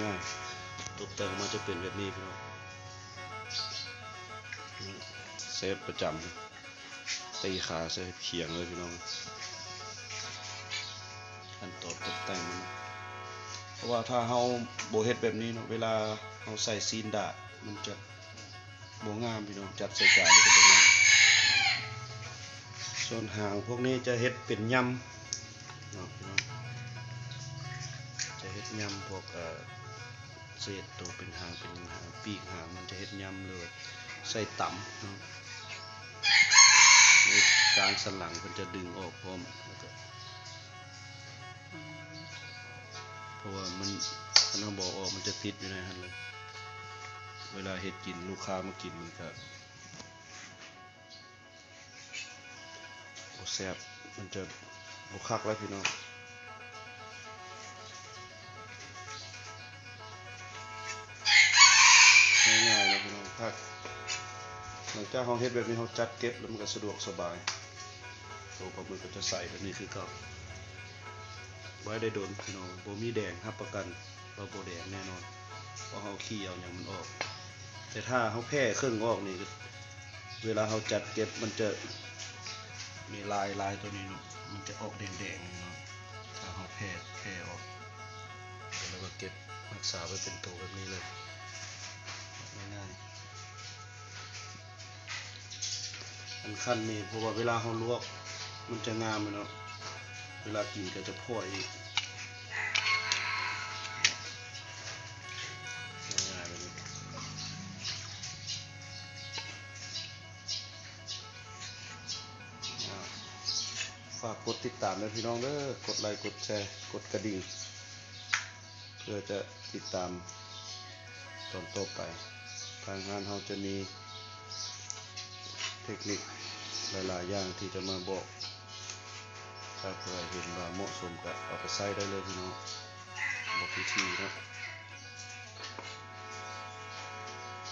ง่ายตกแต่งมาจะเป็นแบบนี้พี่น้องเซฟประจำตีขาเซฟเขียงเลยพี่น้องขั้นตอนตกแต่งมันเพราะว่าถ้าเฮาโบเฮ็ดแบบนี้เนาะเวลาเฮาใส่ซีนดาดมันจะโบงามพี่น้องจัดใส่จานก็จะงามส่วนหางพวกนี้จะเฮ็ดเป็นยำเนาะพี่น้องจะเฮ็ดยำพวกเศษตัวเป็นหางปีกหางมันจะเฮ็ดยำเลยใส่ต่ำเนาะในการสลังมันจะดึงออกพร้อมแล้วก็เพราะว่ามันถ้าเราบอกออกมันจะติดอยู่ในนั้นเลยเวลาเฮ็ดกินลูกค้ามากินมันก็แซ่บมันจะบุคักแล้วพี่น้องง่ายๆนะพี่น้องพักหลังจากเราเฮ็ดแบบนี้เราจัดเก็บแล้วมันก็สะดวกสบายตัวปลาหมึกก็จะใส่แบบนี้คือเก่าไว้ได้โดนพี่น้องบ่มีแดงรับประกันว่าบ่แดงแน่นอนเพราะเราขี้เอาอย่างมันออกแต่ถ้าเราแผ่เครื่องออกนี่เวลาเราจัดเก็บมันจะมีลายตัวนี้เนาะมันจะออกแดงๆเนาะถ้าเราแผ่ออกแล้วก็เก็บรักษาไว้เป็นตัวแบบนี้เลยง่ายๆอันขั้นนี้เพราะว่าเวลาเราลวกมันจะงามเนาะเวลากินก็จะพ่ออีกง่ายๆแบบนี้ฝากกดติดตามด้วยพี่น้องเด้อกดไลค์กดแชร์กดกระดิ่งเพื่อจะติดตามตอนต่อไปทางงานเราจะมีเทคนิคหลายๆอย่างที่จะมาบอกถ้าใครเห็นว่าเหมาะสมก็เอาไปใช้ได้เลยพี่น้องบอกวิธีนะ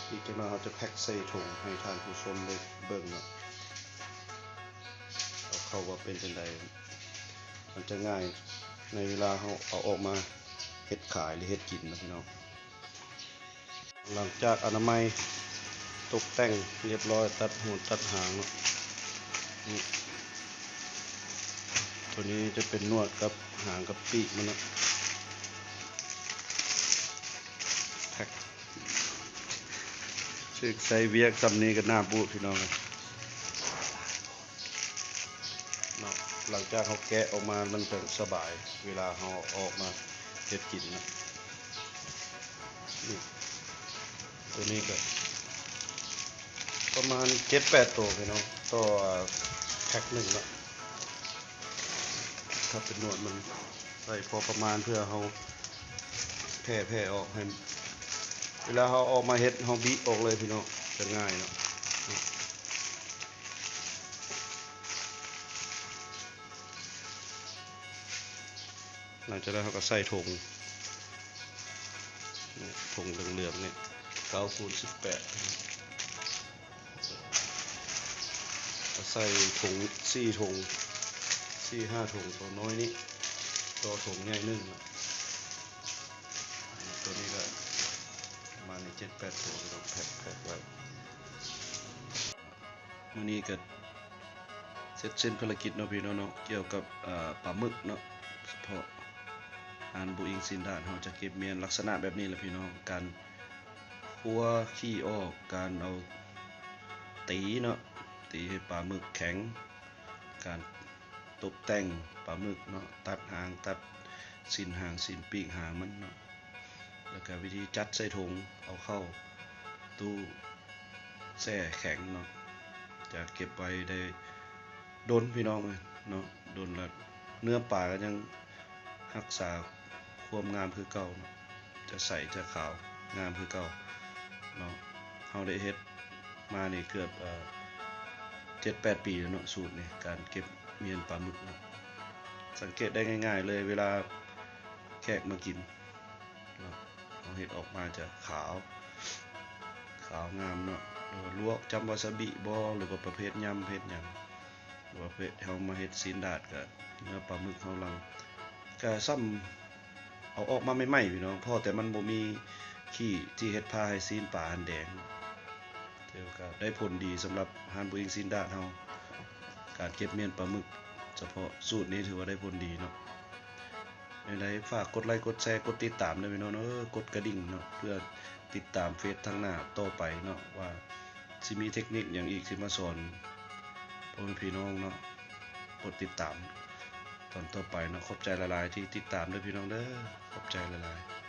อีกจังหวะเราจะแพ็คใส่ถุงให้ทานผู้ชมได้เบิ่งเนาะเอาเข้าว่าเป็นจังไดมันจะง่ายในเวลาเราเอาออกมาเฮ็ดขายหรือเฮ็ดกินนะพี่น้องหลังจากอนามัยตกแต่งเรียบร้อยตัดหัวตัดหางเนาะตัวนี้จะเป็นนวดกับหางกับปีกมันนะแท็กชื่อใส่เวียกสำนี้กับหน้าบูดพี่น้องเนาะหลังจากเขาแกะออกมามันจะสบายเวลาเขาออกมาเฮ็ดกินนะตัวนี้ก็ประมาณ 7-8 ตัวพี่น้องต่อแพ็คหนึ่งเนาะถ้าเป็นนวดมันใส่พอประมาณเพื่อเขาแผ่ออกให้เวลาเขาออกมาเฮ็ดเขาบีออกเลยพี่น้องจะง่ายเนาะหลังจากนั้นเขาก็ใส่ถุงเหลืองๆเนี่ย9x18ใส่ถุง4 ถุง4-5 ถุงตัวน้อยนี้ตัวถุงใหญ่1ตัวนี้ก็ประมาณ7-8 ถุงเราแพ็คไว้มื้อนี้ก็เสร็จสิ้นภารกิจเนาะพี่น้องเนาะเกี่ยวกับปลาหมึกเนาะเฉพาะอาหารบุอิงซินดาดเราจะเก็บเมียนลักษณะแบบนี้แหละพี่น้องการคั่วขี้ออกการเอาตีเนาะตีให้ปลาหมึกแข็งการตกแต่งปลาหมึกเนาะตัดหางตัดสินหางสินปีกหางมันเนาะแล้วก็วิธีจัดใส่ถุงเอาเข้าตู้แช่แข็งเนาะจะเก็บไว้ได้โดนพี่น้องเลยเนาะโดนแล้วเนื้อปลาก็ยังรักษาความงามคือเก่าเนาะจะใสจะขาวงามคือเก่าเนาะเฮาได้เฮ็ดมานี่เกือบ7-8 ปีแล้วเนาะสูตรนี่การเก็บเมียนปลาหมึกเนาะสังเกตได้ง่ายๆเลยเวลาแขกมากินเนาะเอาเฮ็ดออกมาจะขาวงามเนาะหรือว่าลวกจำวาซาบิบ่หรือว่าประเภทยำเฮ็ดหยังหรือว่าประเภทเฮามาเฮ็ดซีนดาดก็เนื้อปลาหมึกเฮาลังก็ซ้ เอาออกมาใหม่ๆพี่น้องพอแต่มันบ่มีขี้ที่เฮ็ดพาให้ซีนปลาหันแดงถือว่าก็ได้ผลดีสำหรับร้านบุอิงซีนดาดเฮาการเก็บเมียนปลาหมึกเฉพาะสูตรนี้ถือว่าได้ผลดีเนาะยังไงฝากกดไลค์กดแชร์กดติดตามด้วยพี่น้องเนาะกดกระดิ่งเนาะเพื่อติดตามเฟซทางหน้าต่อไปเนาะว่าสิมีเทคนิคหยังอีกที่มาสอนพ่อแม่พี่น้องเนาะกดติดตามตอนต่อไปเนาะขอบใจหลายๆที่ติดตามด้วยพี่น้องเด้อขอบใจหลายๆ